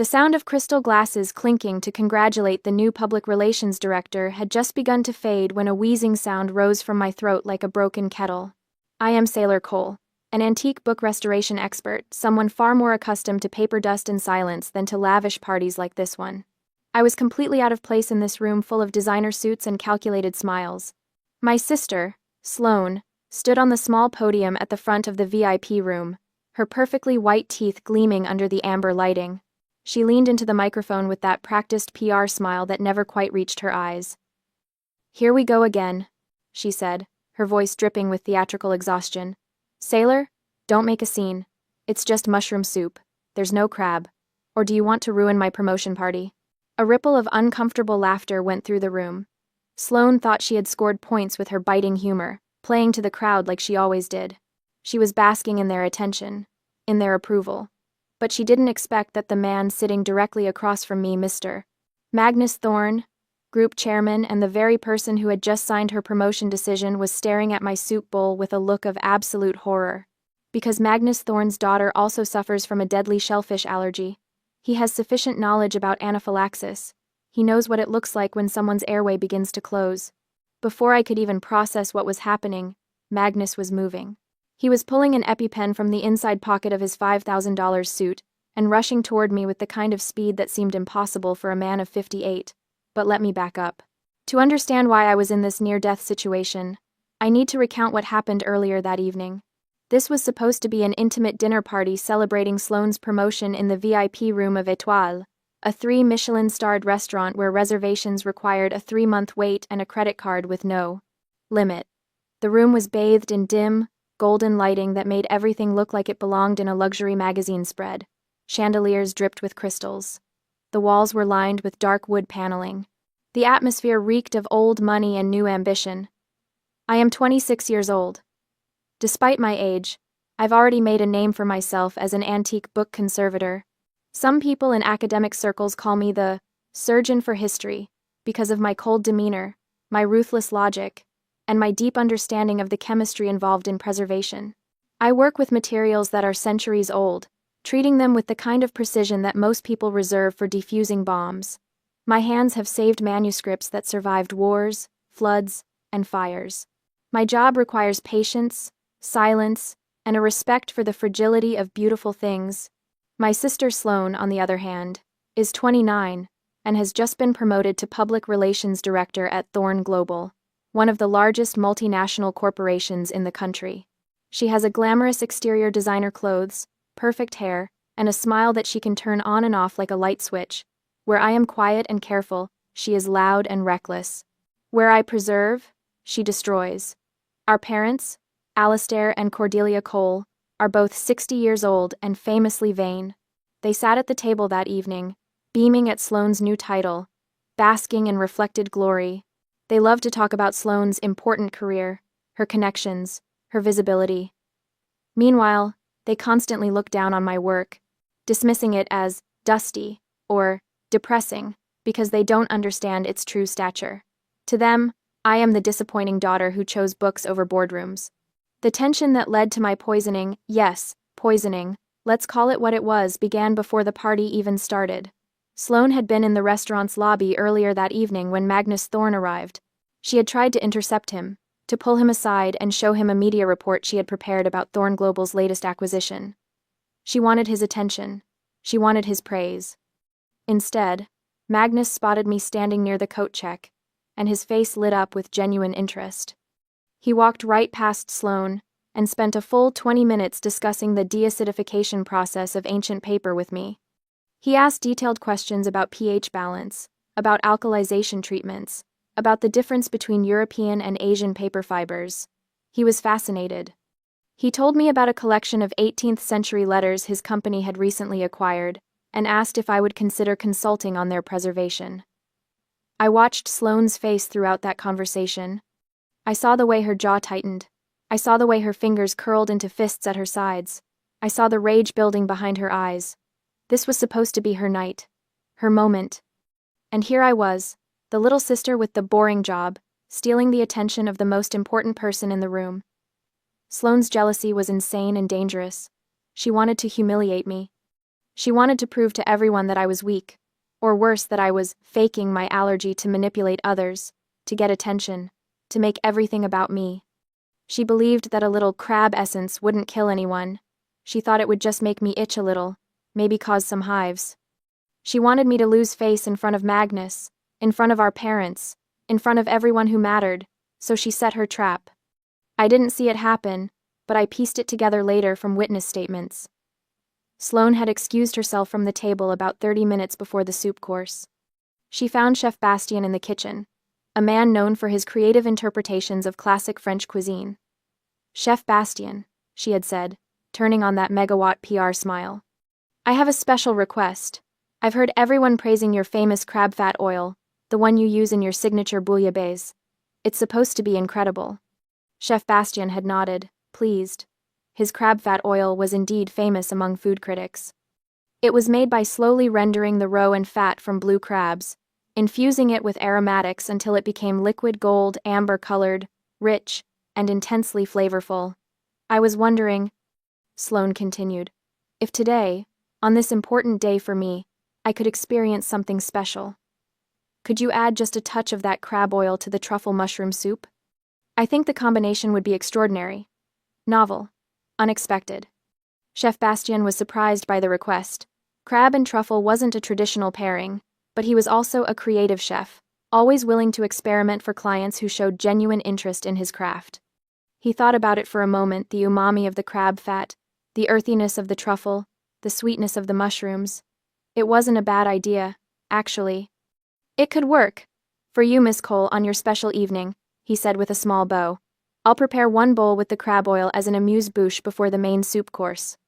The sound of crystal glasses clinking to congratulate the new public relations director had just begun to fade when a wheezing sound rose from my throat like a broken kettle. I am Saylor Cole, an antique book restoration expert, someone far more accustomed to paper dust and silence than to lavish parties like this one. I was completely out of place in this room full of designer suits and calculated smiles. My sister, Sloane, stood on the small podium at the front of the VIP room, her perfectly white teeth gleaming under the amber lighting. She leaned into the microphone with that practiced PR smile that never quite reached her eyes. "Here we go again," she said, her voice dripping with theatrical exhaustion. "Saylor, don't make a scene. It's just mushroom soup. There's no crab. Or do you want to ruin my promotion party?" A ripple of uncomfortable laughter went through the room. Sloane thought she had scored points with her biting humor, playing to the crowd like she always did. She was basking in their attention, in their approval. But she didn't expect that the man sitting directly across from me, Mr. Magnus Thorne, group chairman and the very person who had just signed her promotion decision, was staring at my soup bowl with a look of absolute horror. Because Magnus Thorne's daughter also suffers from a deadly shellfish allergy, he has sufficient knowledge about anaphylaxis. He knows what it looks like when someone's airway begins to close. Before I could even process what was happening, Magnus was moving. He was pulling an EpiPen from the inside pocket of his $5,000 suit and rushing toward me with the kind of speed that seemed impossible for a man of 58. But let me back up. To understand why I was in this near-death situation, I need to recount what happened earlier that evening. This was supposed to be an intimate dinner party celebrating Sloane's promotion in the VIP room of Étoile, a 3 Michelin-starred restaurant where reservations required a 3-month wait and a credit card with no limit. The room was bathed in dim, golden lighting that made everything look like it belonged in a luxury magazine spread. Chandeliers dripped with crystals. The walls were lined with dark wood paneling. The atmosphere reeked of old money and new ambition. I am 26 years old. Despite my age, I've already made a name for myself as an antique book conservator. Some people in academic circles call me the surgeon for history because of my cold demeanor, my ruthless logic, and my deep understanding of the chemistry involved in preservation. I work with materials that are centuries old, treating them with the kind of precision that most people reserve for defusing bombs. My hands have saved manuscripts that survived wars, floods, and fires. My job requires patience, silence, and a respect for the fragility of beautiful things. My sister Sloane, on the other hand, is 29 and has just been promoted to Public Relations Director at Thorne Global, one of the largest multinational corporations in the country. She has a glamorous exterior, designer clothes, perfect hair, and a smile that she can turn on and off like a light switch. Where I am quiet and careful, she is loud and reckless. Where I preserve, she destroys. Our parents, Alistair and Cordelia Cole, are both 60 years old and famously vain. They sat at the table that evening, beaming at Sloane's new title, basking in reflected glory. They loved to talk about Sloane's important career, her connections, her visibility. Meanwhile, they constantly looked down on my work, dismissing it as dusty or depressing because they don't understand its true stature. To them, I am the disappointing daughter who chose books over boardrooms. The tension that led to my poisoning, yes, poisoning, let's call it what it was, began before the party even started. Sloane had been in the restaurant's lobby earlier that evening when Magnus Thorne arrived. She had tried to intercept him, to pull him aside and show him a media report she had prepared about Thorne Global's latest acquisition. She wanted his attention. She wanted his praise. Instead, Magnus spotted me standing near the coat check, and his face lit up with genuine interest. He walked right past Sloane and spent a full 20 minutes discussing the deacidification process of ancient paper with me. He asked detailed questions about pH balance, about alkalization treatments, about the difference between European and Asian paper fibers. He was fascinated. He told me about a collection of 18th-century letters his company had recently acquired, and asked if I would consider consulting on their preservation. I watched Sloane's face throughout that conversation. I saw the way her jaw tightened. I saw the way her fingers curled into fists at her sides. I saw the rage building behind her eyes. This was supposed to be her night, her moment. And here I was, the little sister with the boring job, stealing the attention of the most important person in the room. Sloane's jealousy was insane and dangerous. She wanted to humiliate me. She wanted to prove to everyone that I was weak, or worse, that I was faking my allergy to manipulate others, to get attention, to make everything about me. She believed that a little crab essence wouldn't kill anyone. She thought it would just make me itch a little, maybe cause some hives. She wanted me to lose face in front of Magnus, in front of our parents, in front of everyone who mattered, so she set her trap. I didn't see it happen, but I pieced it together later from witness statements. Sloane had excused herself from the table about 30 minutes before the soup course. She found Chef Bastien in the kitchen, a man known for his creative interpretations of classic French cuisine. "Chef Bastien," she had said, turning on that megawatt PR smile. "I have a special request. I've heard everyone praising your famous crab fat oil, the one you use in your signature bouillabaisse. It's supposed to be incredible." Chef Bastien had nodded, pleased. His crab fat oil was indeed famous among food critics. It was made by slowly rendering the roe and fat from blue crabs, infusing it with aromatics until it became liquid gold, amber-colored, rich, and intensely flavorful. "I was wondering," Sloane continued, "if today, on this important day for me, I could experience something special. Could you add just a touch of that crab oil to the truffle mushroom soup? I think the combination would be extraordinary. Novel. Unexpected." Chef Bastien was surprised by the request. Crab and truffle wasn't a traditional pairing, but he was also a creative chef, always willing to experiment for clients who showed genuine interest in his craft. He thought about it for a moment, the umami of the crab fat, the earthiness of the truffle, the sweetness of the mushrooms. It wasn't a bad idea, actually. "It could work. For you, Miss Cole, on your special evening," he said with a small bow. "I'll prepare one bowl with the crab oil as an amuse-bouche before the main soup course."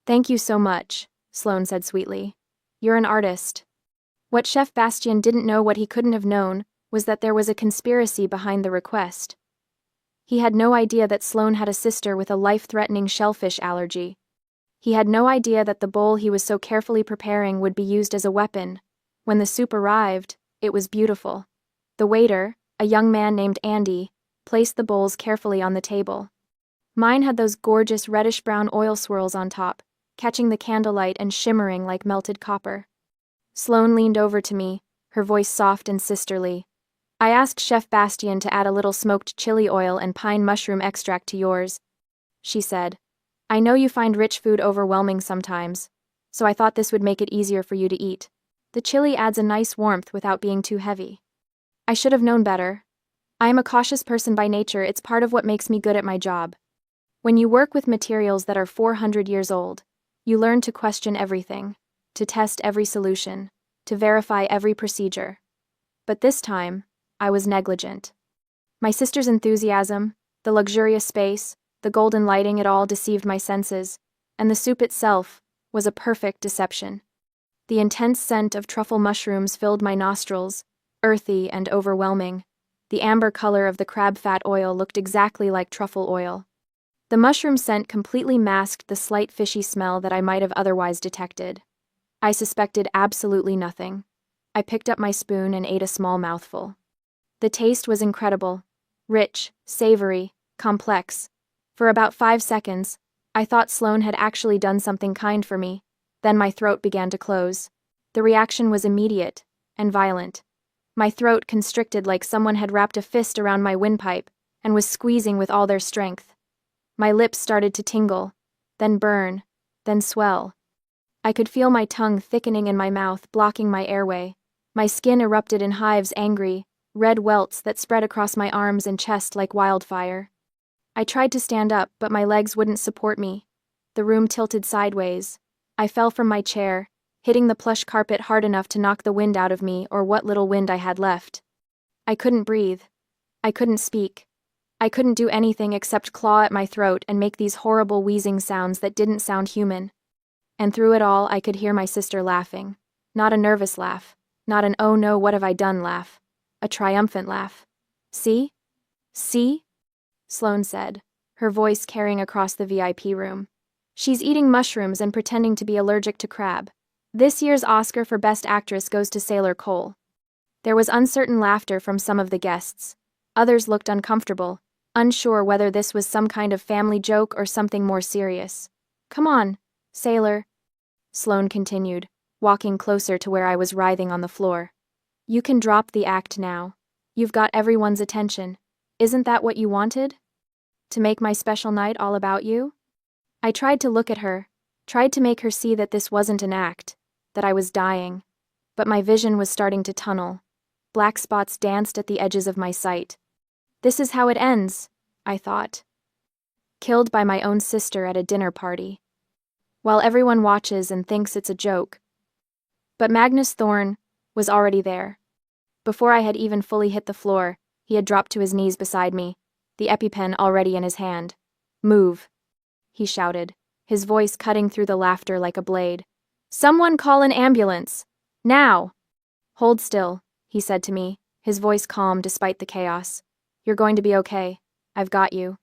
"Thank you so much," Sloane said sweetly. "You're an artist." What Chef Bastien didn't know, what he couldn't have known, was that there was a conspiracy behind the request. He had no idea that Sloane had a sister with a life-threatening shellfish allergy. He had no idea that the bowl he was so carefully preparing would be used as a weapon. When the soup arrived, it was beautiful. The waiter, a young man named Andy, placed the bowls carefully on the table. Mine had those gorgeous reddish-brown oil swirls on top, catching the candlelight and shimmering like melted copper. Sloane leaned over to me, her voice soft and sisterly. "I asked Chef Bastien to add a little smoked chili oil and pine mushroom extract to yours," she said. "I know you find rich food overwhelming sometimes, so I thought this would make it easier for you to eat. The chili adds a nice warmth without being too heavy." I should have known better. I am a cautious person by nature. It's part of what makes me good at my job. When you work with materials that are 400 years old, you learn to question everything, to test every solution, to verify every procedure. But this time, I was negligent. My sister's enthusiasm, the luxurious space, the golden lighting, it all deceived my senses, and the soup itself was a perfect deception. The intense scent of truffle mushrooms filled my nostrils, earthy and overwhelming. The amber color of the crab fat oil looked exactly like truffle oil. The mushroom scent completely masked the slight fishy smell that I might have otherwise detected. I suspected absolutely nothing. I picked up my spoon and ate a small mouthful. The taste was incredible. Rich, savory, complex. For about 5 seconds, I thought Sloane had actually done something kind for me. Then my throat began to close. The reaction was immediate and violent. My throat constricted like someone had wrapped a fist around my windpipe and was squeezing with all their strength. My lips started to tingle, then burn, then swell. I could feel my tongue thickening in my mouth, blocking my airway. My skin erupted in hives, angry, red welts that spread across my arms and chest like wildfire. I tried to stand up, but my legs wouldn't support me. The room tilted sideways. I fell from my chair, hitting the plush carpet hard enough to knock the wind out of me, or what little wind I had left. I couldn't breathe. I couldn't speak. I couldn't do anything except claw at my throat and make these horrible wheezing sounds that didn't sound human. And through it all, I could hear my sister laughing. Not a nervous laugh. Not an "oh no, what have I done" laugh. A triumphant laugh. "See? See?" Sloane said, her voice carrying across the VIP room. "She's eating mushrooms and pretending to be allergic to crab. This year's Oscar for Best Actress goes to Saylor Cole." There was uncertain laughter from some of the guests. Others looked uncomfortable, unsure whether this was some kind of family joke or something more serious. "Come on, Saylor," Sloane continued, walking closer to where I was writhing on the floor. You can drop the act now. You've got everyone's attention. Isn't that what you wanted? To make my special night all about you? I tried to look at her, tried to make her see that this wasn't an act, that I was dying. But my vision was starting to tunnel. Black spots danced at the edges of my sight. This is how it ends, I thought. Killed by my own sister at a dinner party. While everyone watches and thinks it's a joke. But Magnus Thorne was already there. Before I had even fully hit the floor, he had dropped to his knees beside me, the EpiPen already in his hand. Move, he shouted, his voice cutting through the laughter like a blade. Someone call an ambulance! Now! Hold still, he said to me, his voice calm despite the chaos. You're going to be okay. I've got you.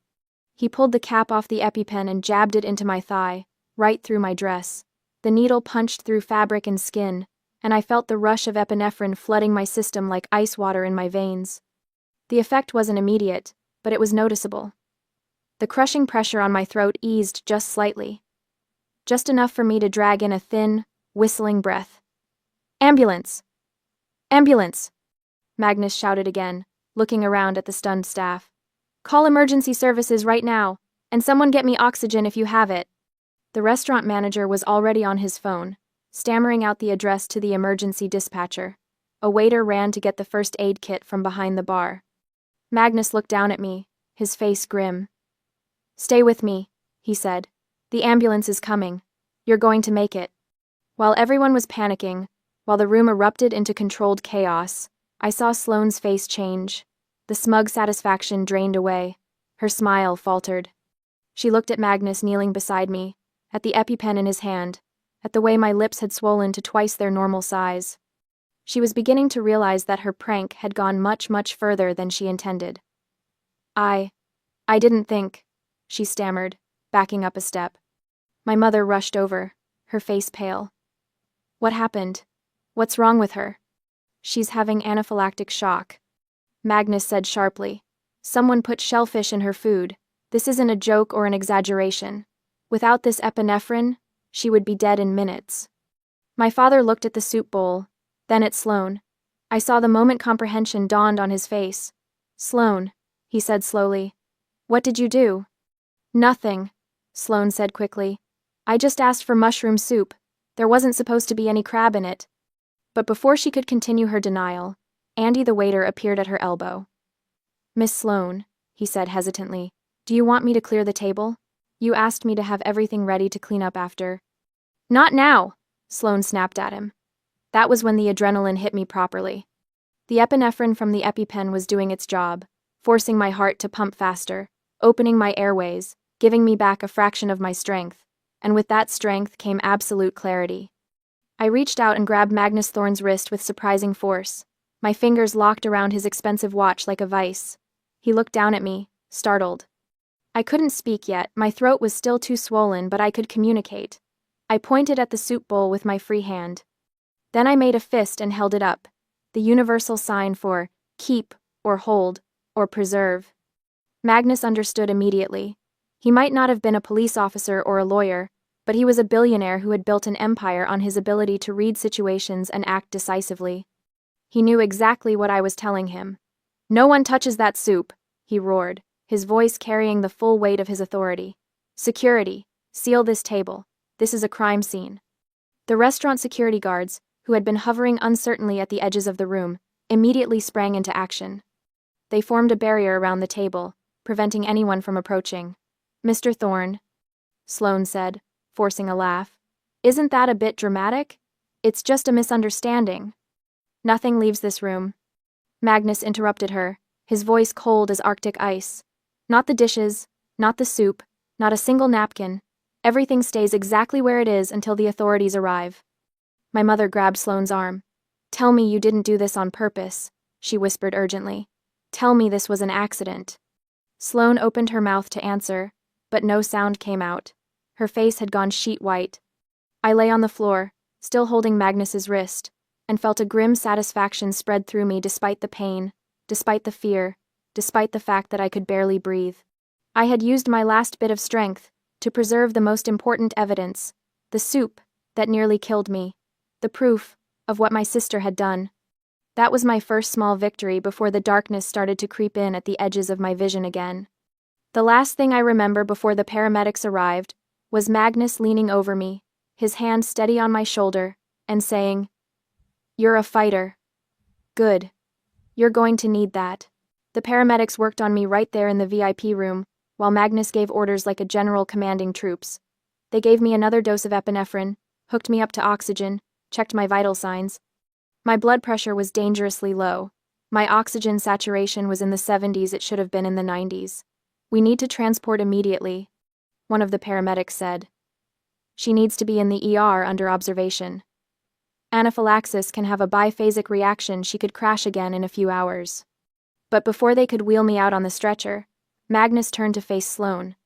He pulled the cap off the EpiPen and jabbed it into my thigh, right through my dress. The needle punched through fabric and skin, and I felt the rush of epinephrine flooding my system like ice water in my veins. The effect wasn't immediate, but it was noticeable. The crushing pressure on my throat eased just slightly. Just enough for me to drag in a thin, whistling breath. Ambulance! Ambulance! Magnus shouted again, looking around at the stunned staff. Call emergency services right now, and someone get me oxygen if you have it. The restaurant manager was already on his phone, stammering out the address to the emergency dispatcher. A waiter ran to get the first aid kit from behind the bar. Magnus looked down at me, his face grim. Stay with me, he said. The ambulance is coming. You're going to make it. While everyone was panicking, while the room erupted into controlled chaos, I saw Sloane's face change. The smug satisfaction drained away. Her smile faltered. She looked at Magnus kneeling beside me, at the EpiPen in his hand, at the way my lips had swollen to twice their normal size. She was beginning to realize that her prank had gone much, much further than she intended. I didn't think, she stammered, backing up a step. My mother rushed over, her face pale. What happened? What's wrong with her? She's having anaphylactic shock. Magnus said sharply. Someone put shellfish in her food. This isn't a joke or an exaggeration. Without this epinephrine, she would be dead in minutes. My father looked at the soup bowl, then at Sloane. I saw the moment comprehension dawned on his face. Sloane, he said slowly. What did you do? Nothing, Sloane said quickly. I just asked for mushroom soup. There wasn't supposed to be any crab in it. But before she could continue her denial, Andy the waiter appeared at her elbow. Miss Sloane, he said hesitantly, do you want me to clear the table? You asked me to have everything ready to clean up after. Not now, Sloane snapped at him. That was when the adrenaline hit me properly. The epinephrine from the EpiPen was doing its job, forcing my heart to pump faster, opening my airways, giving me back a fraction of my strength, and with that strength came absolute clarity. I reached out and grabbed Magnus Thorne's wrist with surprising force, my fingers locked around his expensive watch like a vice. He looked down at me, startled. I couldn't speak yet, my throat was still too swollen, but I could communicate. I pointed at the soup bowl with my free hand. Then I made a fist and held it up, the universal sign for keep, or hold, or preserve. Magnus understood immediately. He might not have been a police officer or a lawyer, but he was a billionaire who had built an empire on his ability to read situations and act decisively. He knew exactly what I was telling him. No one touches that soup, he roared, his voice carrying the full weight of his authority. Security, seal this table. This is a crime scene. The restaurant security guards, who had been hovering uncertainly at the edges of the room, immediately sprang into action. They formed a barrier around the table, preventing anyone from approaching. Mr. Thorne, Sloane said, forcing a laugh. Isn't that a bit dramatic? It's just a misunderstanding. Nothing leaves this room. Magnus interrupted her, his voice cold as Arctic ice. Not the dishes, not the soup, not a single napkin. Everything stays exactly where it is until the authorities arrive. My mother grabbed Sloane's arm. Tell me you didn't do this on purpose, she whispered urgently. Tell me this was an accident. Sloane opened her mouth to answer, but no sound came out. Her face had gone sheet white. I lay on the floor, still holding Magnus's wrist, and felt a grim satisfaction spread through me despite the pain, despite the fear, despite the fact that I could barely breathe. I had used my last bit of strength to preserve the most important evidence, the soup, That nearly killed me. The proof of what my sister had done. That was my first small victory before the darkness started to creep in at the edges of my vision again. The last thing I remember before the paramedics arrived was Magnus leaning over me, his hand steady on my shoulder, and saying, "You're a fighter. Good. You're going to need that." The paramedics worked on me right there in the VIP room, while Magnus gave orders like a general commanding troops. They gave me another dose of epinephrine, hooked me up to oxygen, checked my vital signs. My blood pressure was dangerously low. My oxygen saturation was in the 70s, it should have been in the 90s. "We need to transport immediately," one of the paramedics said. "She needs to be in the ER under observation. Anaphylaxis can have a biphasic reaction, she could crash again in a few hours." But before they could wheel me out on the stretcher, Magnus turned to face Sloane.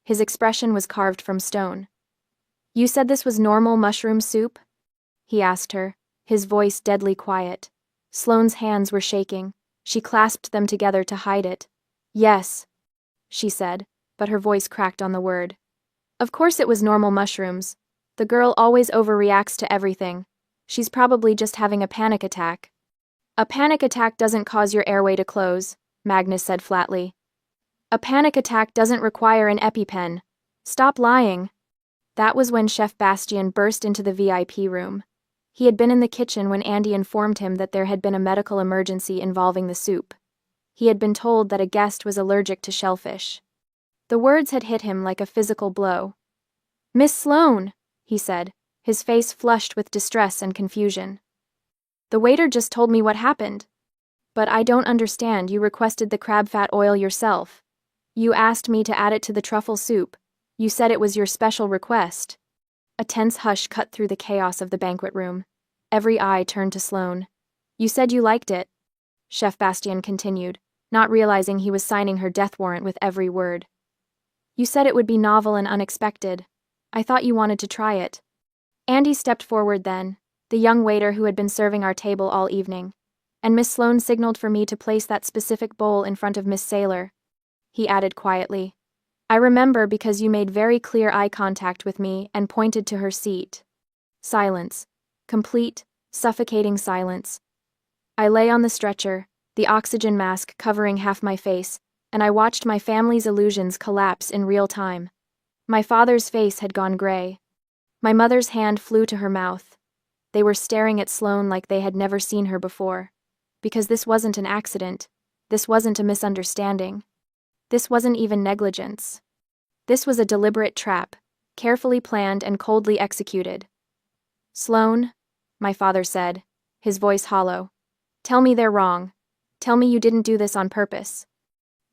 His expression was carved from stone. "You said this was normal mushroom soup?" he asked her, his voice deadly quiet. Sloane's hands were shaking. She clasped them together to hide it. "Yes," she said, but her voice cracked on the word. Of course it was normal mushrooms. The girl always overreacts to everything. She's probably just having a panic attack. "A panic attack doesn't cause your airway to close," Magnus said flatly. "A panic attack doesn't require an EpiPen. Stop lying." That was when Chef Bastien burst into the VIP room. He had been in the kitchen when Andy informed him that there had been a medical emergency involving the soup. He had been told that a guest was allergic to shellfish. The words had hit him like a physical blow. "Miss Sloane," he said, his face flushed with distress and confusion. "The waiter just told me what happened. But I don't understand, you requested the crab fat oil yourself. You asked me to add it to the truffle soup. You said it was your special request." A tense hush cut through the chaos of the banquet room. Every eye turned to Sloane. "You said you liked it," Chef Bastien continued, not realizing he was signing her death warrant with every word. "You said it would be novel and unexpected. I thought you wanted to try it." Andy stepped forward then, the young waiter who had been serving our table all evening, and Miss Sloane signaled for me to place that specific bowl in front of Miss Saylor. He added quietly, "I remember because you made very clear eye contact with me and pointed to her seat." Silence. Complete, suffocating silence. I lay on the stretcher, the oxygen mask covering half my face, and I watched my family's illusions collapse in real time. My father's face had gone gray. My mother's hand flew to her mouth. They were staring at Sloane like they had never seen her before. Because this wasn't an accident. This wasn't a misunderstanding. This wasn't even negligence. This was a deliberate trap, carefully planned and coldly executed. "Sloane," my father said, his voice hollow, "tell me they're wrong. Tell me you didn't do this on purpose."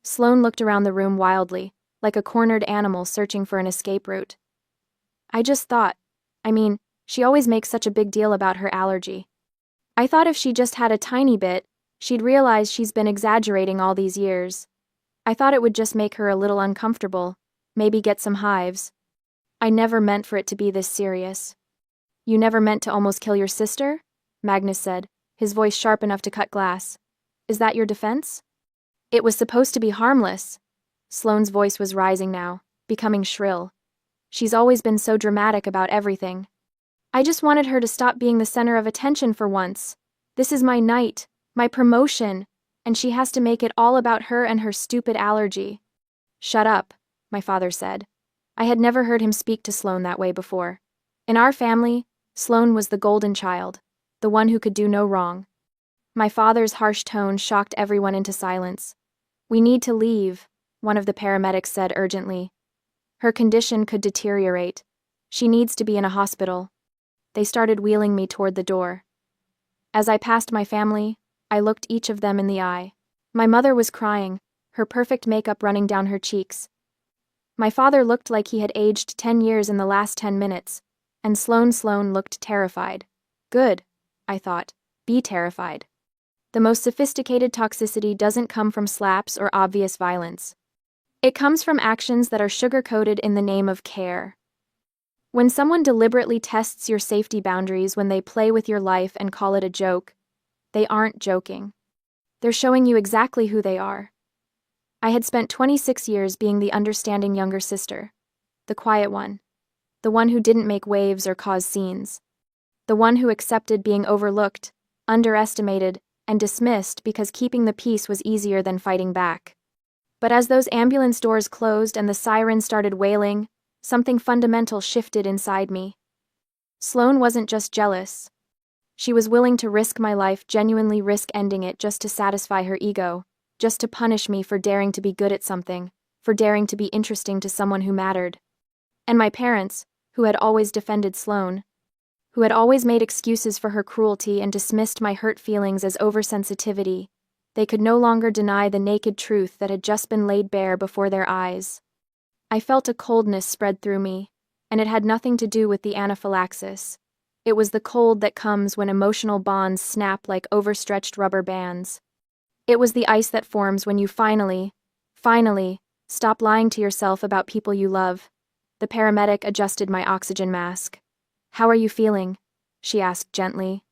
Sloane looked around the room wildly, like a cornered animal searching for an escape route. "I just thought, she always makes such a big deal about her allergy. I thought if she just had a tiny bit, she'd realize she's been exaggerating all these years. I thought it would just make her a little uncomfortable, maybe get some hives. I never meant for it to be this serious." "You never meant to almost kill your sister?" Magnus said, his voice sharp enough to cut glass. "Is that your defense?" "It was supposed to be harmless." Sloane's voice was rising now, becoming shrill. "She's always been so dramatic about everything. I just wanted her to stop being the center of attention for once. This is my night, my promotion, and she has to make it all about her and her stupid allergy." "Shut up," my father said. I had never heard him speak to Sloane that way before. In our family, Sloane was the golden child, the one who could do no wrong. My father's harsh tone shocked everyone into silence. "We need to leave," one of the paramedics said urgently. "Her condition could deteriorate. She needs to be in a hospital." They started wheeling me toward the door. As I passed my family, I looked each of them in the eye. My mother was crying, her perfect makeup running down her cheeks. My father looked like he had aged 10 years in the last 10 minutes, and Sloane looked terrified. Good, I thought, be terrified. The most sophisticated toxicity doesn't come from slaps or obvious violence. It comes from actions that are sugar-coated in the name of care. When someone deliberately tests your safety boundaries, when they play with your life and call it a joke, they aren't joking. They're showing you exactly who they are. I had spent 26 years being the understanding younger sister, the quiet one, the one who didn't make waves or cause scenes. The one who accepted being overlooked, underestimated, and dismissed because keeping the peace was easier than fighting back. But as those ambulance doors closed and the siren started wailing, something fundamental shifted inside me. Sloane wasn't just jealous. She was willing to risk my life, genuinely risk ending it just to satisfy her ego, just to punish me for daring to be good at something, for daring to be interesting to someone who mattered. And my parents, who had always defended Sloane, who had always made excuses for her cruelty and dismissed my hurt feelings as oversensitivity, they could no longer deny the naked truth that had just been laid bare before their eyes. I felt a coldness spread through me, and it had nothing to do with the anaphylaxis. It was the cold that comes when emotional bonds snap like overstretched rubber bands. It was the ice that forms when you finally, stop lying to yourself about people you love. The paramedic adjusted my oxygen mask. "How are you feeling?" she asked gently.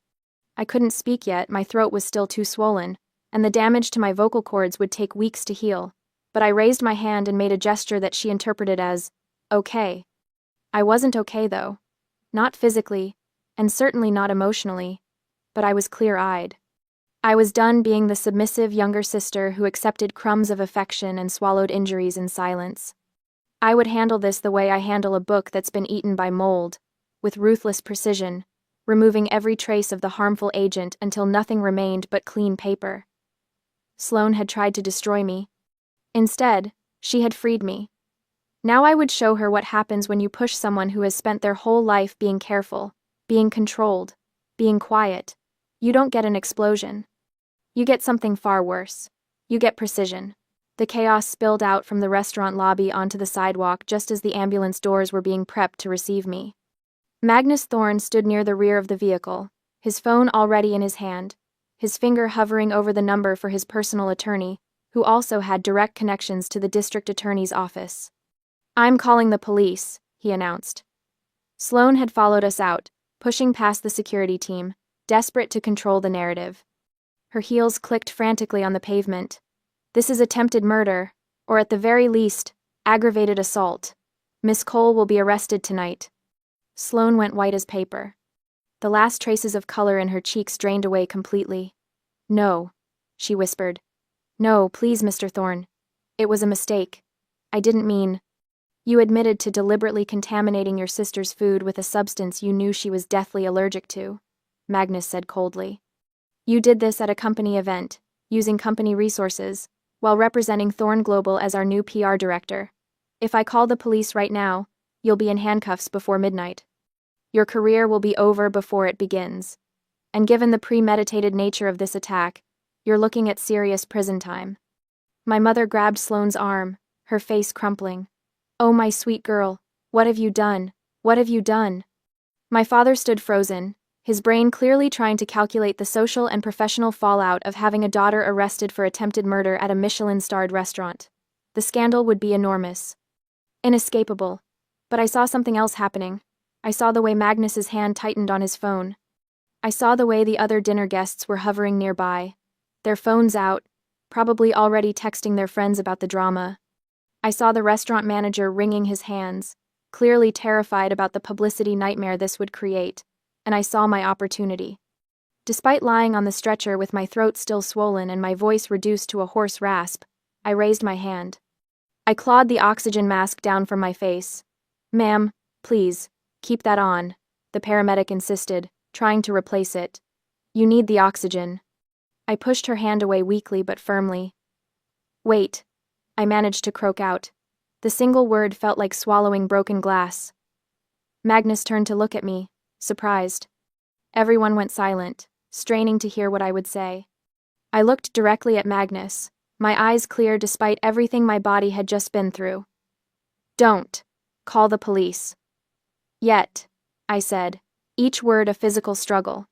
I couldn't speak yet, my throat was still too swollen, and the damage to my vocal cords would take weeks to heal, but I raised my hand and made a gesture that she interpreted as, okay. I wasn't okay though. Not physically, and certainly not emotionally, but I was clear-eyed. I was done being the submissive younger sister who accepted crumbs of affection and swallowed injuries in silence. I would handle this the way I handle a book that's been eaten by mold, with ruthless precision, removing every trace of the harmful agent until nothing remained but clean paper. Sloane had tried to destroy me. Instead, she had freed me. Now I would show her what happens when you push someone who has spent their whole life being careful, being controlled, being quiet. You don't get an explosion. You get something far worse. You get precision. The chaos spilled out from the restaurant lobby onto the sidewalk just as the ambulance doors were being prepped to receive me. Magnus Thorne stood near the rear of the vehicle, his phone already in his hand, his finger hovering over the number for his personal attorney, who also had direct connections to the district attorney's office. "I'm calling the police," he announced. Sloane had followed us out, pushing past the security team, desperate to control the narrative. Her heels clicked frantically on the pavement. "This is attempted murder, or at the very least, aggravated assault. Miss Cole will be arrested tonight." Sloane went white as paper. The last traces of color in her cheeks drained away completely. "No," she whispered. "No, please, Mr. Thorne. It was a mistake. I didn't mean—" "You admitted to deliberately contaminating your sister's food with a substance you knew she was deathly allergic to," Magnus said coldly. "You did this at a company event, using company resources, while representing Thorne Global as our new PR director. If I call the police right now, you'll be in handcuffs before midnight. Your career will be over before it begins. And given the premeditated nature of this attack, you're looking at serious prison time." My mother grabbed Sloane's arm, her face crumpling. "Oh, my sweet girl, what have you done? What have you done?" My father stood frozen, his brain clearly trying to calculate the social and professional fallout of having a daughter arrested for attempted murder at a Michelin-starred restaurant. The scandal would be enormous. Inescapable. But I saw something else happening. I saw the way Magnus's hand tightened on his phone. I saw the way the other dinner guests were hovering nearby, their phones out, probably already texting their friends about the drama. I saw the restaurant manager wringing his hands, clearly terrified about the publicity nightmare this would create, and I saw my opportunity. Despite lying on the stretcher with my throat still swollen and my voice reduced to a hoarse rasp, I raised my hand. I clawed the oxygen mask down from my face. "Ma'am, please, keep that on," the paramedic insisted, trying to replace it. "You need the oxygen." I pushed her hand away weakly but firmly. "Wait," I managed to croak out. The single word felt like swallowing broken glass. Magnus turned to look at me, surprised. Everyone went silent, straining to hear what I would say. I looked directly at Magnus, my eyes clear despite everything my body had just been through. "Don't call the police." "Yet," I said, each word a physical struggle.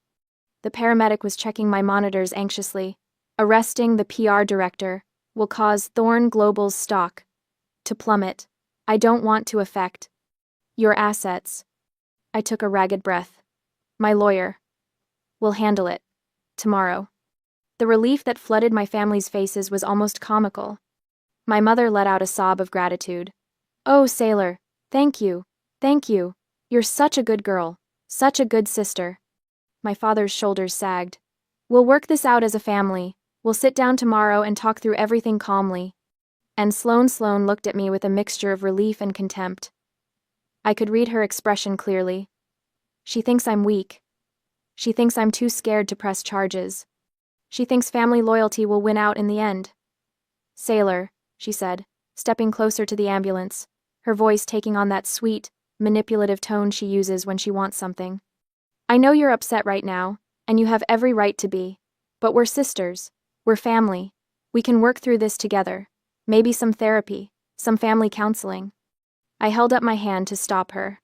The paramedic was checking my monitors anxiously. "Arresting the PR director will cause Thorne Global's stock to plummet. I don't want to affect your assets." I took a ragged breath. "My lawyer will handle it tomorrow." The relief that flooded my family's faces was almost comical. My mother let out a sob of gratitude. "Oh, Saylor, thank you, thank you. You're such a good girl. Such a good sister. My father's shoulders sagged. We'll work this out as a family. We'll sit down tomorrow and talk through everything calmly. And Sloane looked at me with a mixture of relief and contempt. I could read her expression clearly. She thinks I'm weak. She thinks I'm too scared to press charges. She thinks family loyalty will win out in the end. Saylor, she said, stepping closer to the ambulance, her voice taking on that sweet, manipulative tone she uses when she wants something. I know you're upset right now, and you have every right to be. But we're sisters. We're family. We can work through this together. Maybe some therapy, some family counseling. I held up my hand to stop her.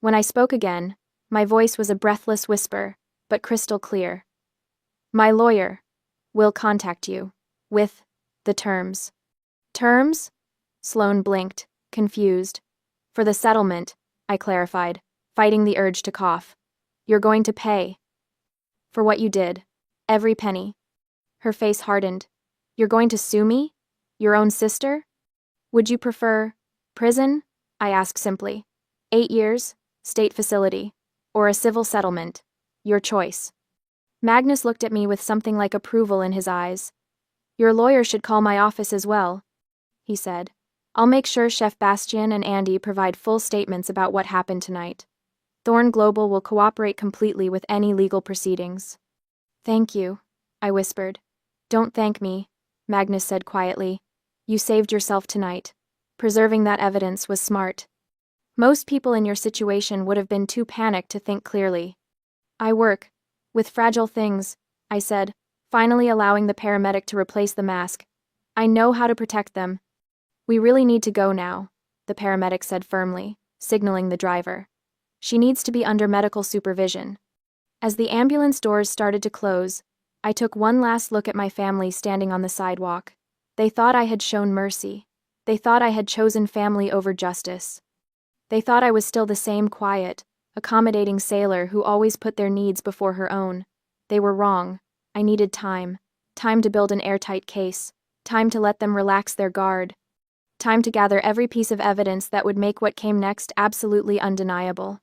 When I spoke again, my voice was a breathless whisper, but crystal clear. My lawyer will contact you with the terms. Terms? Sloane blinked, confused. For the settlement, I clarified, fighting the urge to cough. You're going to pay. For what you did. Every penny. Her face hardened. You're going to sue me? Your own sister? Would you prefer prison? I asked simply. 8 years, state facility, or a civil settlement. Your choice. Magnus looked at me with something like approval in his eyes. Your lawyer should call my office as well, he said. I'll make sure Chef Bastien and Andy provide full statements about what happened tonight. Thorn Global will cooperate completely with any legal proceedings. Thank you, I whispered. Don't thank me, Magnus said quietly. You saved yourself tonight. Preserving that evidence was smart. Most people in your situation would have been too panicked to think clearly. I work with fragile things, I said, finally allowing the paramedic to replace the mask. I know how to protect them. We really need to go now, the paramedic said firmly, signaling the driver. She needs to be under medical supervision. As the ambulance doors started to close, I took one last look at my family standing on the sidewalk. They thought I had shown mercy. They thought I had chosen family over justice. They thought I was still the same quiet, accommodating sailor who always put their needs before her own. They were wrong. I needed time. Time to build an airtight case. Time to let them relax their guard. Time to gather every piece of evidence that would make what came next absolutely undeniable.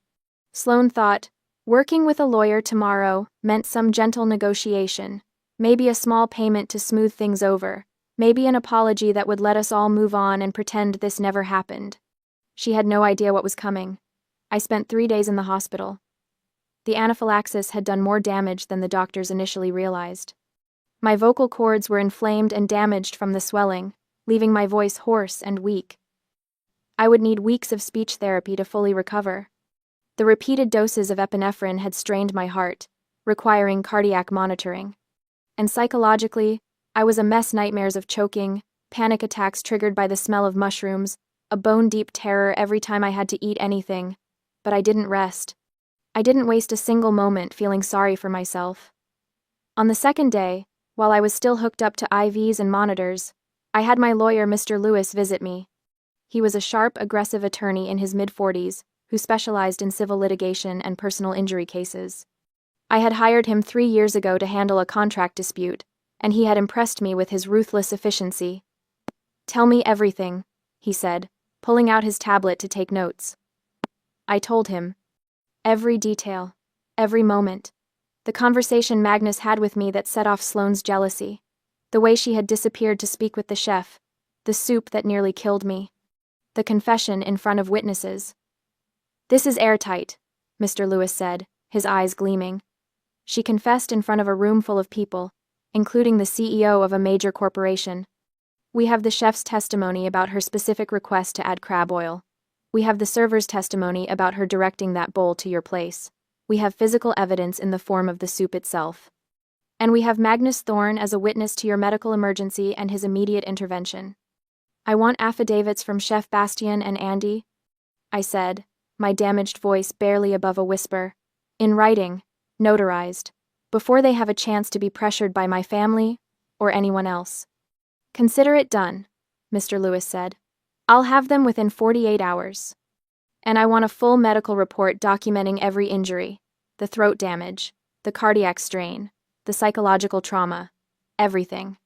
Sloane thought, working with a lawyer tomorrow meant some gentle negotiation, maybe a small payment to smooth things over, maybe an apology that would let us all move on and pretend this never happened. She had no idea what was coming. I spent 3 days in the hospital. The anaphylaxis had done more damage than the doctors initially realized. My vocal cords were inflamed and damaged from the swelling, leaving my voice hoarse and weak. I would need weeks of speech therapy to fully recover. The repeated doses of epinephrine had strained my heart, requiring cardiac monitoring. And psychologically, I was a mess. Nightmares of choking, panic attacks triggered by the smell of mushrooms, a bone-deep terror every time I had to eat anything. But I didn't rest. I didn't waste a single moment feeling sorry for myself. On the second day, while I was still hooked up to IVs and monitors, I had my lawyer, Mr. Lewis, visit me. He was a sharp, aggressive attorney in his mid-40s who specialized in civil litigation and personal injury cases. I had hired him 3 years ago to handle a contract dispute, and he had impressed me with his ruthless efficiency. Tell me everything, he said, pulling out his tablet to take notes. I told him. Every detail. Every moment. The conversation Magnus had with me that set off Sloane's jealousy. The way she had disappeared to speak with the chef. The soup that nearly killed me. The confession in front of witnesses. This is airtight, Mr. Lewis said, his eyes gleaming. She confessed in front of a room full of people, including the CEO of a major corporation. We have the chef's testimony about her specific request to add crab oil. We have the server's testimony about her directing that bowl to your place. We have physical evidence in the form of the soup itself. And we have Magnus Thorn as a witness to your medical emergency and his immediate intervention. I want affidavits from Chef Bastien and Andy, I said, my damaged voice barely above a whisper, in writing, notarized, before they have a chance to be pressured by my family or anyone else. Consider it done, Mr. Lewis said. I'll have them within 48 hours. And I want a full medical report documenting every injury, the throat damage, the cardiac strain, the psychological trauma, everything.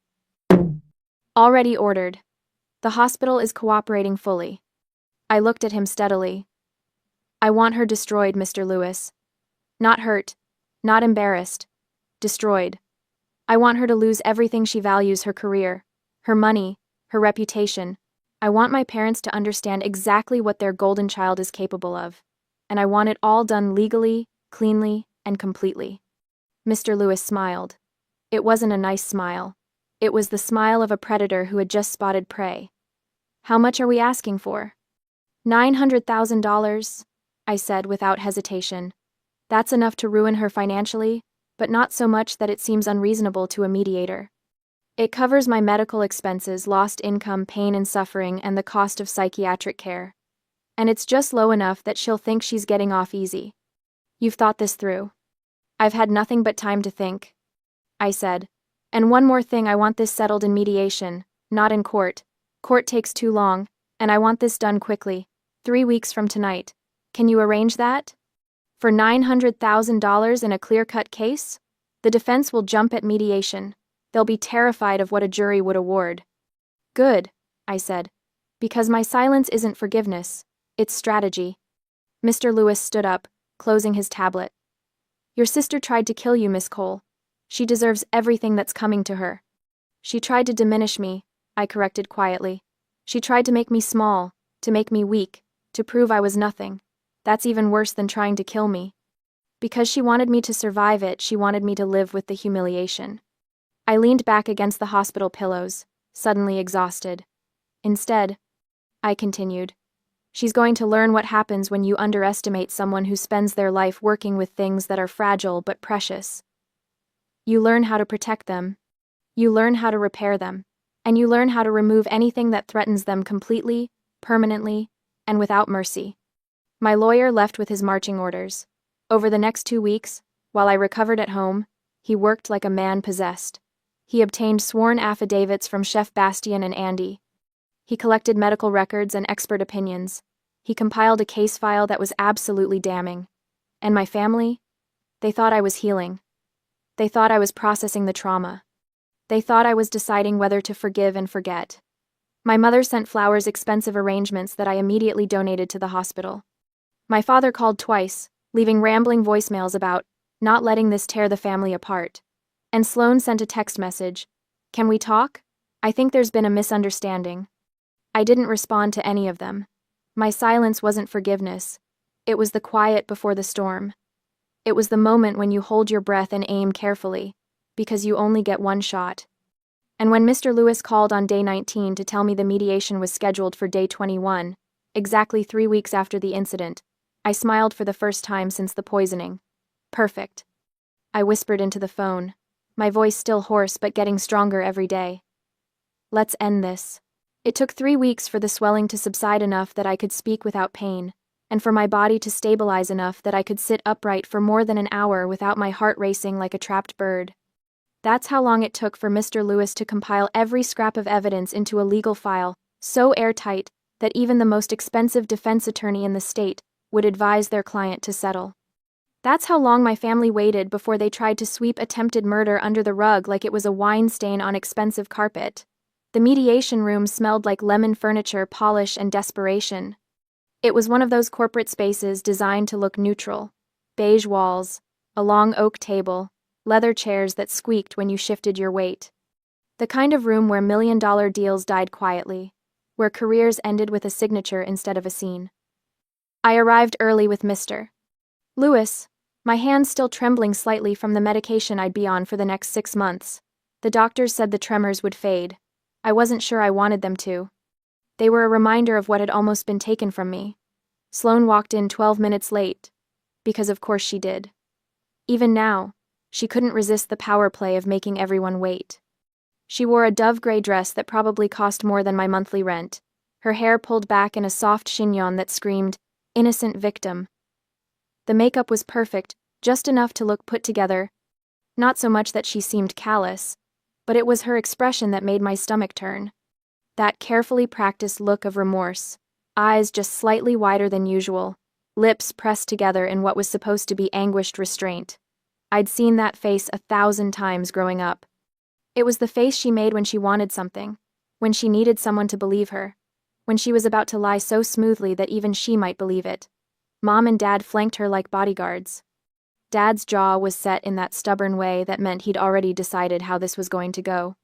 Already ordered. The hospital is cooperating fully. I looked at him steadily. I want her destroyed, Mr. Lewis. Not hurt. Not embarrassed. Destroyed. I want her to lose everything she values, her career, her money, her reputation. I want my parents to understand exactly what their golden child is capable of. And I want it all done legally, cleanly, and completely. Mr. Lewis smiled. It wasn't a nice smile. It was the smile of a predator who had just spotted prey. How much are we asking for? $900,000, I said without hesitation. That's enough to ruin her financially, but not so much that it seems unreasonable to a mediator. It covers my medical expenses, lost income, pain and suffering, and the cost of psychiatric care. And it's just low enough that she'll think she's getting off easy. You've thought this through. I've had nothing but time to think, I said. And one more thing, I want this settled in mediation, not in court. Court takes too long, and I want this done quickly, 3 weeks from tonight. Can you arrange that? For $900,000 in a clear-cut case? The defense will jump at mediation. They'll be terrified of what a jury would award. Good, I said, because my silence isn't forgiveness, it's strategy. Mr. Lewis stood up, closing his tablet. Your sister tried to kill you, Miss Cole. She deserves everything that's coming to her. She tried to diminish me, I corrected quietly. She tried to make me small, to make me weak, to prove I was nothing. That's even worse than trying to kill me. Because she wanted me to survive it, she wanted me to live with the humiliation. I leaned back against the hospital pillows, suddenly exhausted. Instead, I continued, she's going to learn what happens when you underestimate someone who spends their life working with things that are fragile but precious. You learn how to protect them. You learn how to repair them. And you learn how to remove anything that threatens them completely, permanently, and without mercy. My lawyer left with his marching orders. Over the next 2 weeks, while I recovered at home, he worked like a man possessed. He obtained sworn affidavits from Chef Bastien and Andy. He collected medical records and expert opinions. He compiled a case file that was absolutely damning. And my family? They thought I was healing. They thought I was processing the trauma. They thought I was deciding whether to forgive and forget. My mother sent flowers, expensive arrangements that I immediately donated to the hospital. My father called twice, leaving rambling voicemails about not letting this tear the family apart. And Sloan sent a text message. Can we talk? I think there's been a misunderstanding. I didn't respond to any of them. My silence wasn't forgiveness. It was the quiet before the storm. It was the moment when you hold your breath and aim carefully, because you only get one shot. And when Mr. Lewis called on day 19 to tell me the mediation was scheduled for day 21, exactly 3 weeks after the incident, I smiled for the first time since the poisoning. Perfect. I whispered into the phone, my voice still hoarse but getting stronger every day. Let's end this. It took 3 weeks for the swelling to subside enough that I could speak without pain, and for my body to stabilize enough that I could sit upright for more than an hour without my heart racing like a trapped bird. That's how long it took for Mr. Lewis to compile every scrap of evidence into a legal file, so airtight that even the most expensive defense attorney in the state would advise their client to settle. That's how long my family waited before they tried to sweep attempted murder under the rug like it was a wine stain on expensive carpet. The mediation room smelled like lemon furniture, polish, and desperation. It was one of those corporate spaces designed to look neutral. Beige walls, a long oak table, leather chairs that squeaked when you shifted your weight. The kind of room where million-dollar deals died quietly, where careers ended with a signature instead of a scene. I arrived early with Mr. Lewis, my hands still trembling slightly from the medication I'd be on for the next 6 months. The doctors said the tremors would fade. I wasn't sure I wanted them to. They were a reminder of what had almost been taken from me. Sloan walked in 12 minutes late, because of course she did. Even now, she couldn't resist the power play of making everyone wait. She wore a dove-gray dress that probably cost more than my monthly rent, her hair pulled back in a soft chignon that screamed, "Innocent victim." The makeup was perfect, just enough to look put together. Not so much that she seemed callous, but it was her expression that made my stomach turn. That carefully practiced look of remorse, eyes just slightly wider than usual, lips pressed together in what was supposed to be anguished restraint. I'd seen that face 1,000 times growing up. It was the face she made when she wanted something, when she needed someone to believe her, when she was about to lie so smoothly that even she might believe it. Mom and Dad flanked her like bodyguards. Dad's jaw was set in that stubborn way that meant he'd already decided how this was going to go.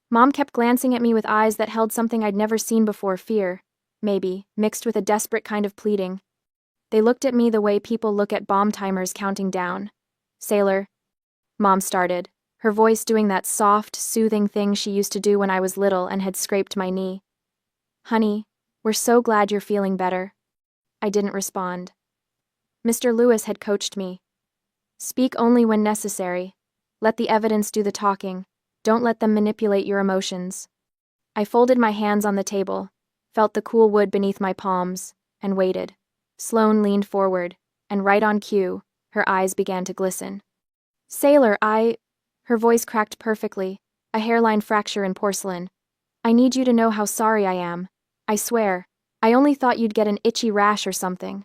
Mom kept glancing at me with eyes that held something I'd never seen before, fear, maybe, mixed with a desperate kind of pleading. They looked at me the way people look at bomb timers counting down. Saylor, Mom started, her voice doing that soft, soothing thing she used to do when I was little and had scraped my knee. Honey, we're so glad you're feeling better. I didn't respond. Mr. Lewis had coached me. Speak only when necessary. Let the evidence do the talking. Don't let them manipulate your emotions. I folded my hands on the table, felt the cool wood beneath my palms, and waited. Sloane leaned forward, and right on cue, her eyes began to glisten. Saylor, Her voice cracked perfectly, a hairline fracture in porcelain. I need you to know how sorry I am. I swear, I only thought you'd get an itchy rash or something.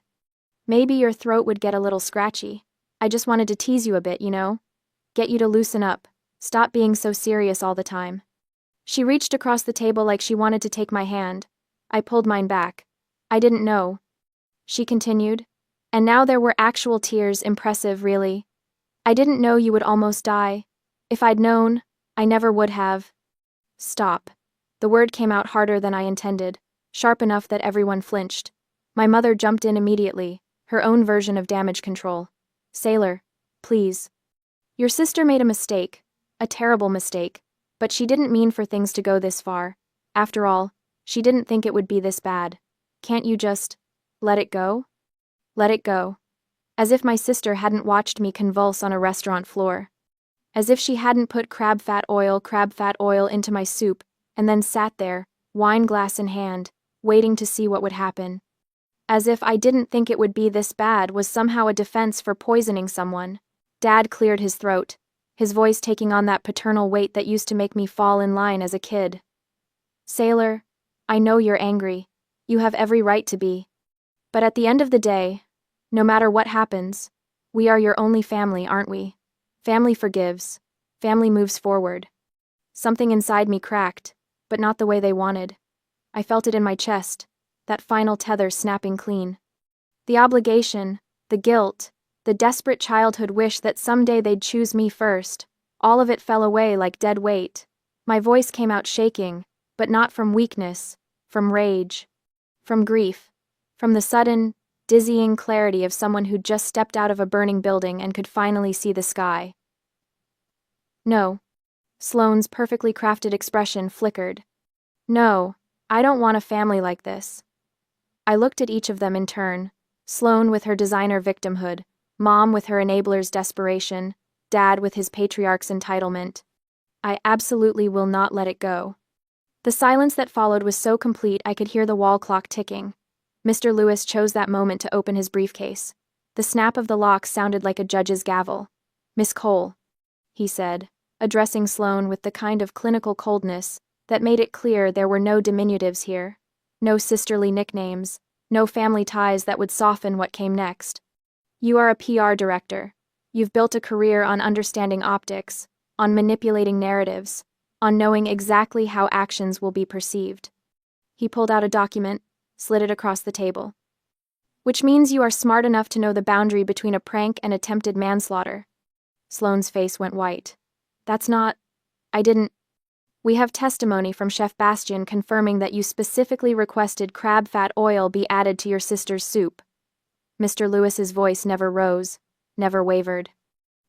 Maybe your throat would get a little scratchy. I just wanted to tease you a bit, you know? Get you to loosen up. Stop being so serious all the time. She reached across the table like she wanted to take my hand. I pulled mine back. I didn't know. She continued. And now there were actual tears, impressive, really. I didn't know you would almost die. If I'd known, I never would have. Stop. The word came out harder than I intended, sharp enough that everyone flinched. My mother jumped in immediately, her own version of damage control. Saylor, please. Your sister made a mistake, a terrible mistake, but she didn't mean for things to go this far. After all, she didn't think it would be this bad. Can't you just let it go? Let it go. As if my sister hadn't watched me convulse on a restaurant floor. As if she hadn't put crab fat oil into my soup, and then sat there, wine glass in hand, waiting to see what would happen. As if I didn't think it would be this bad was somehow a defense for poisoning someone. Dad cleared his throat, his voice taking on that paternal weight that used to make me fall in line as a kid. Saylor, I know you're angry. You have every right to be. But at the end of the day, no matter what happens, we are your only family, aren't we? Family forgives. Family moves forward. Something inside me cracked, but not the way they wanted. I felt it in my chest, that final tether snapping clean. The obligation, the guilt, the desperate childhood wish that someday they'd choose me first, all of it fell away like dead weight. My voice came out shaking, but not from weakness, from rage, from grief, from the sudden, dizzying clarity of someone who'd just stepped out of a burning building and could finally see the sky. No. Sloane's perfectly crafted expression flickered. No, I don't want a family like this. I looked at each of them in turn, Sloane with her designer victimhood, Mom with her enabler's desperation, Dad with his patriarch's entitlement. I absolutely will not let it go. The silence that followed was so complete I could hear the wall clock ticking. Mr. Lewis chose that moment to open his briefcase. The snap of the lock sounded like a judge's gavel. Miss Cole, he said, addressing Sloane with the kind of clinical coldness that made it clear there were no diminutives here, no sisterly nicknames, no family ties that would soften what came next. You are a PR director. You've built a career on understanding optics, on manipulating narratives, on knowing exactly how actions will be perceived. He pulled out a document, slid it across the table. Which means you are smart enough to know the boundary between a prank and attempted manslaughter. Sloane's face went white. That's not... We have testimony from Chef Bastian confirming that you specifically requested crab fat oil be added to your sister's soup. Mr. Lewis's voice never rose, never wavered.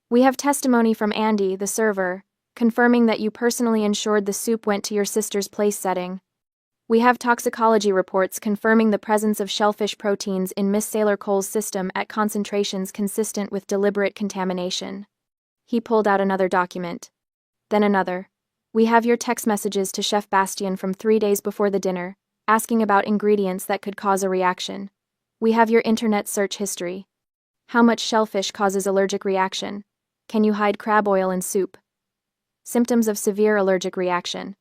We have testimony from Andy, the server, confirming that you personally ensured the soup went to your sister's place setting. We have toxicology reports confirming the presence of shellfish proteins in Miss Saylor Cole's system at concentrations consistent with deliberate contamination. He pulled out another document. Then another. We have your text messages to Chef Bastian from 3 days before the dinner, asking about ingredients that could cause a reaction. We have your internet search history. How much shellfish causes allergic reaction? Can you hide crab oil in soup? Symptoms of severe allergic reaction.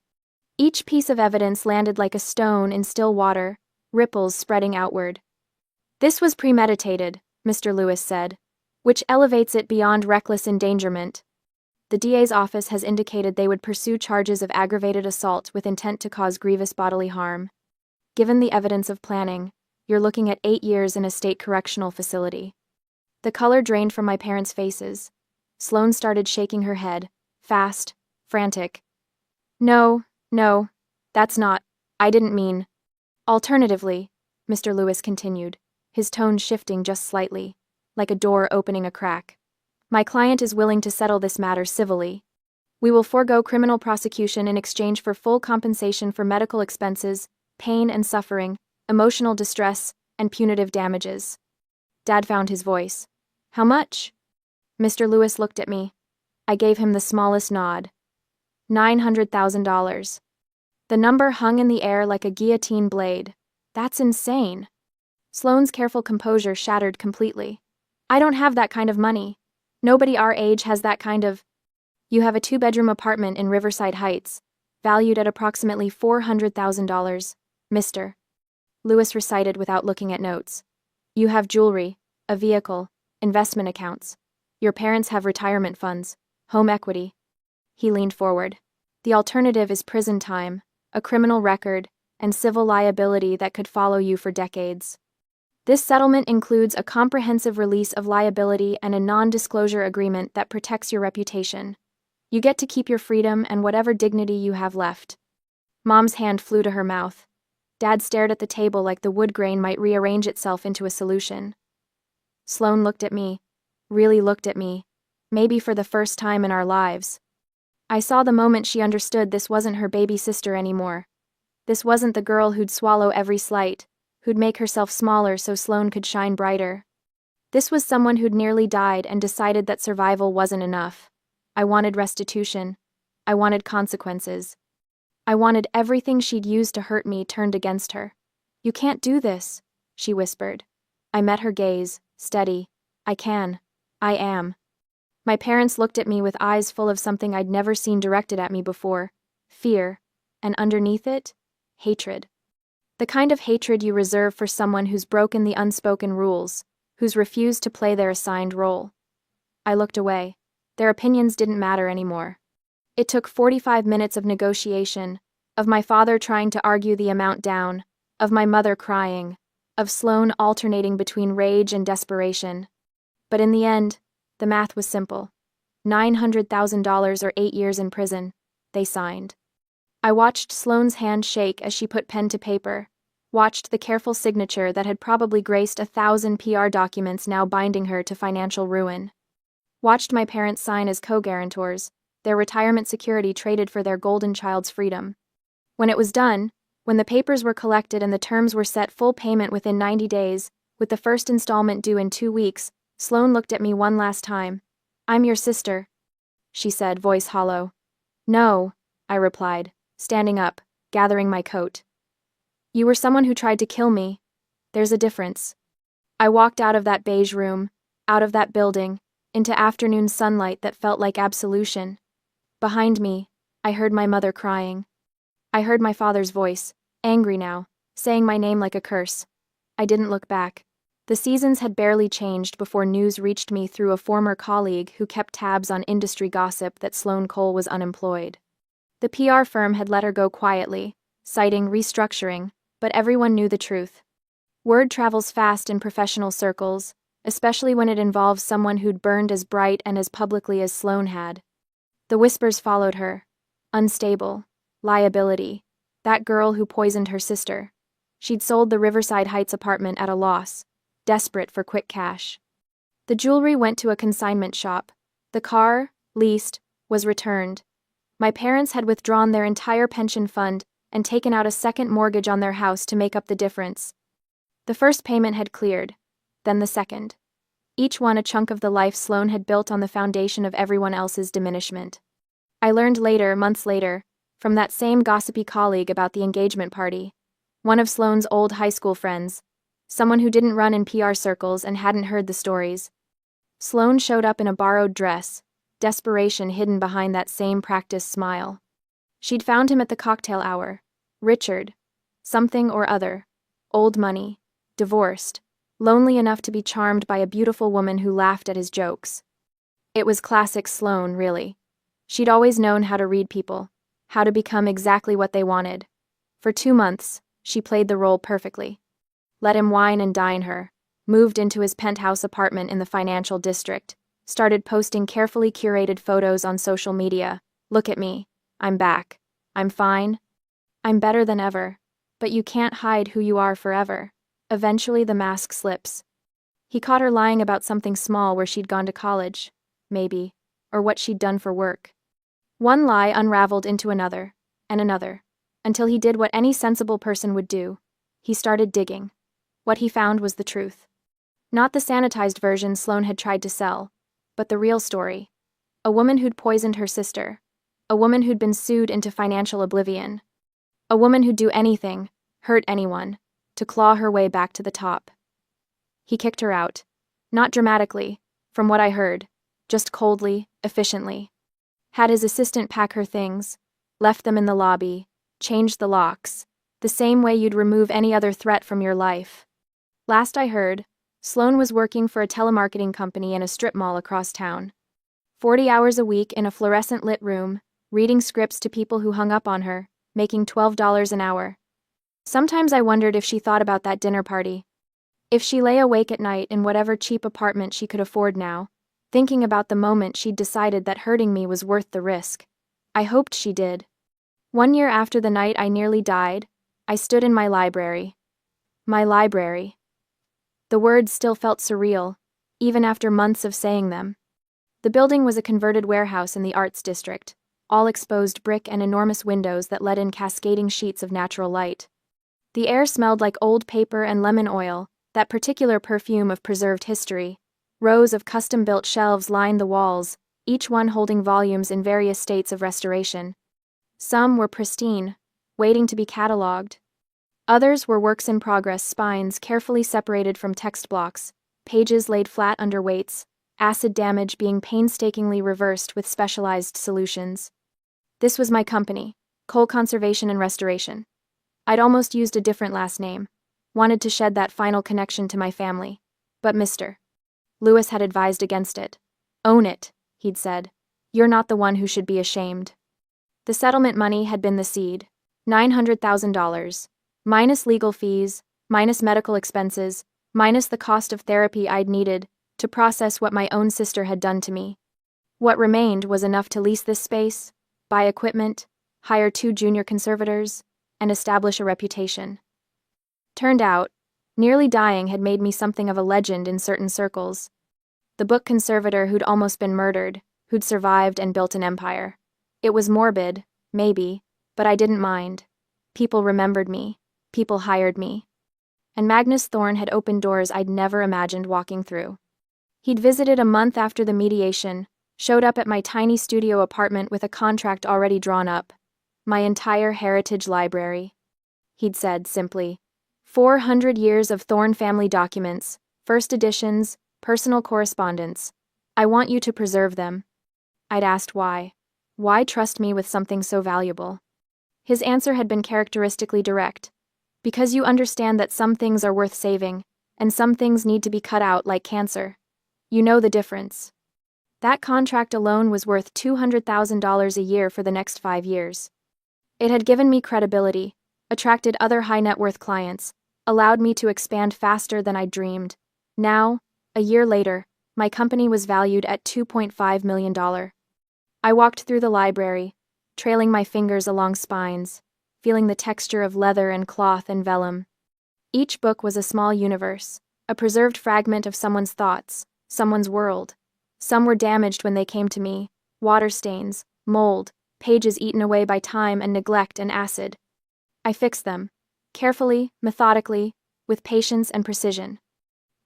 Each piece of evidence landed like a stone in still water, ripples spreading outward. This was premeditated, Mr. Lewis said, which elevates it beyond reckless endangerment. The DA's office has indicated they would pursue charges of aggravated assault with intent to cause grievous bodily harm. Given the evidence of planning, You're looking at 8 years in a state correctional facility. The color drained from my parents' faces. Sloane started shaking her head, fast, frantic. No, no, that's not, I didn't mean. Alternatively, Mr. Lewis continued, his tone shifting just slightly, like a door opening a crack. My client is willing to settle this matter civilly. We will forego criminal prosecution in exchange for full compensation for medical expenses, pain and suffering, emotional distress, and punitive damages. Dad found his voice. How much? Mr. Lewis looked at me. I gave him the smallest nod. $900,000. The number hung in the air like a guillotine blade. That's insane. Sloane's careful composure shattered completely. I don't have that kind of money. Nobody our age has that kind of... You have a 2-bedroom apartment in Riverside Heights, valued at approximately $400,000, Mr. Lewis recited without looking at notes. You have jewelry, a vehicle, investment accounts. Your parents have retirement funds, home equity. He leaned forward. The alternative is prison time, a criminal record, and civil liability that could follow you for decades. This settlement includes a comprehensive release of liability and a non-disclosure agreement that protects your reputation. You get to keep your freedom and whatever dignity you have left. Mom's hand flew to her mouth. Dad stared at the table like the wood grain might rearrange itself into a solution. Sloane looked at me, really looked at me, maybe for the first time in our lives. I saw the moment she understood this wasn't her baby sister anymore. This wasn't the girl who'd swallow every slight, who'd make herself smaller so Sloane could shine brighter. This was someone who'd nearly died and decided that survival wasn't enough. I wanted restitution. I wanted consequences. I wanted everything she'd used to hurt me turned against her. You can't do this, she whispered. I met her gaze, steady. I can. I am. My parents looked at me with eyes full of something I'd never seen directed at me before. Fear. And underneath it, hatred. The kind of hatred you reserve for someone who's broken the unspoken rules, who's refused to play their assigned role. I looked away. Their opinions didn't matter anymore. It took 45 minutes of negotiation, of my father trying to argue the amount down, of my mother crying, of Sloane alternating between rage and desperation. But in the end, the math was simple. $900,000 or 8 years in prison. They signed. I watched Sloane's hand shake as she put pen to paper, watched the careful signature that had probably graced 1,000 PR documents now binding her to financial ruin. Watched my parents sign as co-guarantors, their retirement security traded for their golden child's freedom. When it was done, when the papers were collected and the terms were set full payment within 90 days, with the first installment due in 2 weeks, Sloane looked at me one last time. I'm your sister, she said, voice hollow. No, I replied, standing up, gathering my coat. You were someone who tried to kill me. There's a difference. I walked out of that beige room, out of that building, into afternoon sunlight that felt like absolution. Behind me, I heard my mother crying. I heard my father's voice, angry now, saying my name like a curse. I didn't look back. The seasons had barely changed before news reached me through a former colleague who kept tabs on industry gossip that Saylor Cole was unemployed. The PR firm had let her go quietly, citing restructuring, but everyone knew the truth. Word travels fast in professional circles, especially when it involves someone who'd burned as bright and as publicly as Sloane had. The whispers followed her. Unstable. Liability. That girl who poisoned her sister. She'd sold the Riverside Heights apartment at a loss, desperate for quick cash. The jewelry went to a consignment shop. The car, leased, was returned. My parents had withdrawn their entire pension fund and taken out a second mortgage on their house to make up the difference. The first payment had cleared, then the second. Each one a chunk of the life Sloane had built on the foundation of everyone else's diminishment. I learned later, months later, from that same gossipy colleague about the engagement party. One of Sloane's old high school friends, someone who didn't run in PR circles and hadn't heard the stories. Sloane showed up in a borrowed dress, desperation hidden behind that same practiced smile. She'd found him at the cocktail hour. Richard. Something or other. Old money. Divorced. Lonely enough to be charmed by a beautiful woman who laughed at his jokes. It was classic Sloane, really. She'd always known how to read people, how to become exactly what they wanted. For 2 months, she played the role perfectly. let him wine and dine her, moved into his penthouse apartment in the financial district, started posting carefully curated photos on social media. Look at me. I'm back. I'm fine. I'm better than ever. But you can't hide who you are forever. Eventually the mask slips. He caught her lying about something small, where she'd gone to college, maybe, or what she'd done for work. One lie unraveled into another, and another, until he did what any sensible person would do. He started digging. What he found was the truth. Not the sanitized version Sloane had tried to sell, but the real story. A woman who'd poisoned her sister. A woman who'd been sued into financial oblivion. A woman who'd do anything, hurt anyone, to claw her way back to the top. He kicked her out. Not dramatically, from what I heard, just coldly, efficiently. Had his assistant pack her things, left them in the lobby, changed the locks, the same way you'd remove any other threat from your life. Last I heard, Sloane was working for a telemarketing company in a strip mall across town. 40 hours a week in a fluorescent-lit room, reading scripts to people who hung up on her, making $12 an hour. Sometimes I wondered if she thought about that dinner party. If she lay awake at night in whatever cheap apartment she could afford now, thinking about the moment she'd decided that hurting me was worth the risk. I hoped she did. 1 year after the night I nearly died, I stood in my library. My library. The words still felt surreal, even after months of saying them. The building was a converted warehouse in the arts district, all exposed brick and enormous windows that let in cascading sheets of natural light. The air smelled like old paper and lemon oil, that particular perfume of preserved history. Rows of custom-built shelves lined the walls, each one holding volumes in various states of restoration. Some were pristine, waiting to be cataloged. Others were works in progress, spines carefully separated from text blocks, pages laid flat under weights, acid damage being painstakingly reversed with specialized solutions. This was my company, Cole Conservation and Restoration. I'd almost used a different last name, wanted to shed that final connection to my family, but Mr. Lewis had advised against it. Own it, he'd said. You're not the one who should be ashamed. The settlement money had been the seed. $900,000. Minus legal fees, minus medical expenses, minus the cost of therapy I'd needed to process what my own sister had done to me. What remained was enough to lease this space, buy equipment, hire 2 junior conservators, and establish a reputation. Turned out, nearly dying had made me something of a legend in certain circles. The book conservator who'd almost been murdered, who'd survived and built an empire. It was morbid, maybe, but I didn't mind. People remembered me. People hired me. And Magnus Thorne had opened doors I'd never imagined walking through. He'd visited a month after the mediation, showed up at my tiny studio apartment with a contract already drawn up. My entire heritage library. He'd said, simply, 400 years of Thorne family documents, first editions, personal correspondence. I want you to preserve them. I'd asked why. Why trust me with something so valuable? His answer had been characteristically direct. Because you understand that some things are worth saving, and some things need to be cut out like cancer. You know the difference. That contract alone was worth $200,000 a year for the next 5 years. It had given me credibility, attracted other high-net-worth clients, allowed me to expand faster than I'd dreamed. Now, a year later, my company was valued at $2.5 million. I walked through the library, trailing my fingers along spines, feeling the texture of leather and cloth and vellum. Each book was a small universe, a preserved fragment of someone's thoughts, someone's world. Some were damaged when they came to me, water stains, mold, pages eaten away by time and neglect and acid. I fixed them, carefully, methodically, with patience and precision.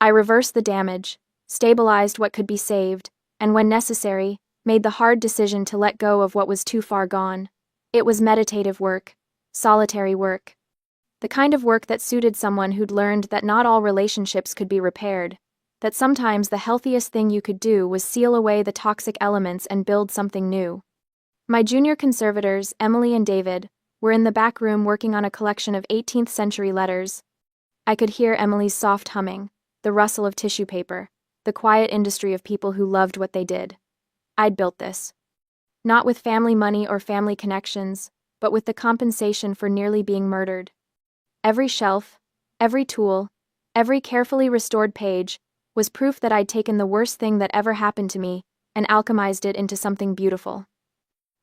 I reversed the damage, stabilized what could be saved, and when necessary, made the hard decision to let go of what was too far gone. It was meditative work, solitary work. The kind of work that suited someone who'd learned that not all relationships could be repaired, that sometimes the healthiest thing you could do was seal away the toxic elements and build something new. My junior conservators, Emily and David, were in the back room working on a collection of 18th century letters. I could hear Emily's soft humming, the rustle of tissue paper, the quiet industry of people who loved what they did. I'd built this. Not with family money or family connections, but with the compensation for nearly being murdered. Every shelf, every tool, Every carefully restored page was proof that I'd taken the worst thing that ever happened to me and alchemized it into something beautiful.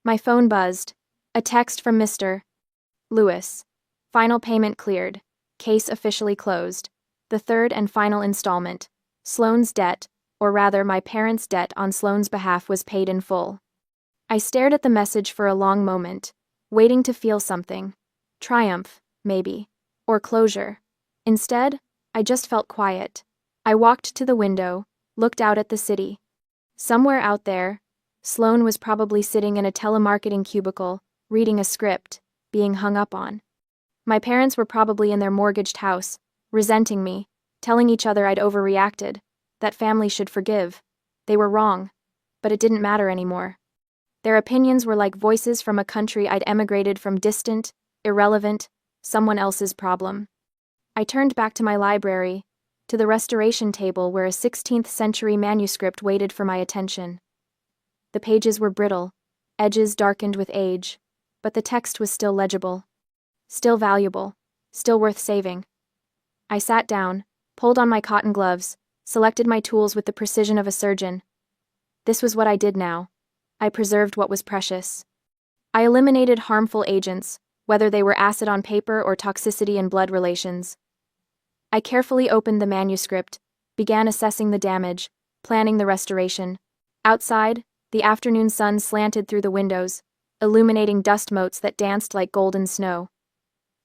My phone buzzed. A text from Mr. Lewis. Final payment cleared. Case officially closed. The third and final installment. Sloane's debt, or rather my parents' debt on Sloane's behalf, was paid in full. I stared at the message for a long moment, waiting to feel something. Triumph, maybe. Or closure. Instead, I just felt quiet. I walked to the window, looked out at the city. Somewhere out there, Sloane was probably sitting in a telemarketing cubicle, reading a script, being hung up on. My parents were probably in their mortgaged house, resenting me, telling each other I'd overreacted, that family should forgive. They were wrong, but it didn't matter anymore. Their opinions were like voices from a country I'd emigrated from, distant, irrelevant, someone else's problem. I turned back to my library, to the restoration table where a 16th century manuscript waited for my attention. The pages were brittle, edges darkened with age, but the text was still legible, still valuable, still worth saving. I sat down, pulled on my cotton gloves, selected my tools with the precision of a surgeon. This was what I did now. I preserved what was precious. I eliminated harmful agents, whether they were acid on paper or toxicity in blood relations. I carefully opened the manuscript, began assessing the damage, planning the restoration. Outside, the afternoon sun slanted through the windows, illuminating dust motes that danced like golden snow.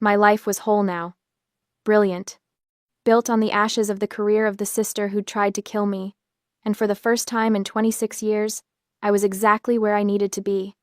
My life was whole now. Brilliant. Built on the ashes of the career of the sister who'd tried to kill me, and for the first time in 26 years, I was exactly where I needed to be.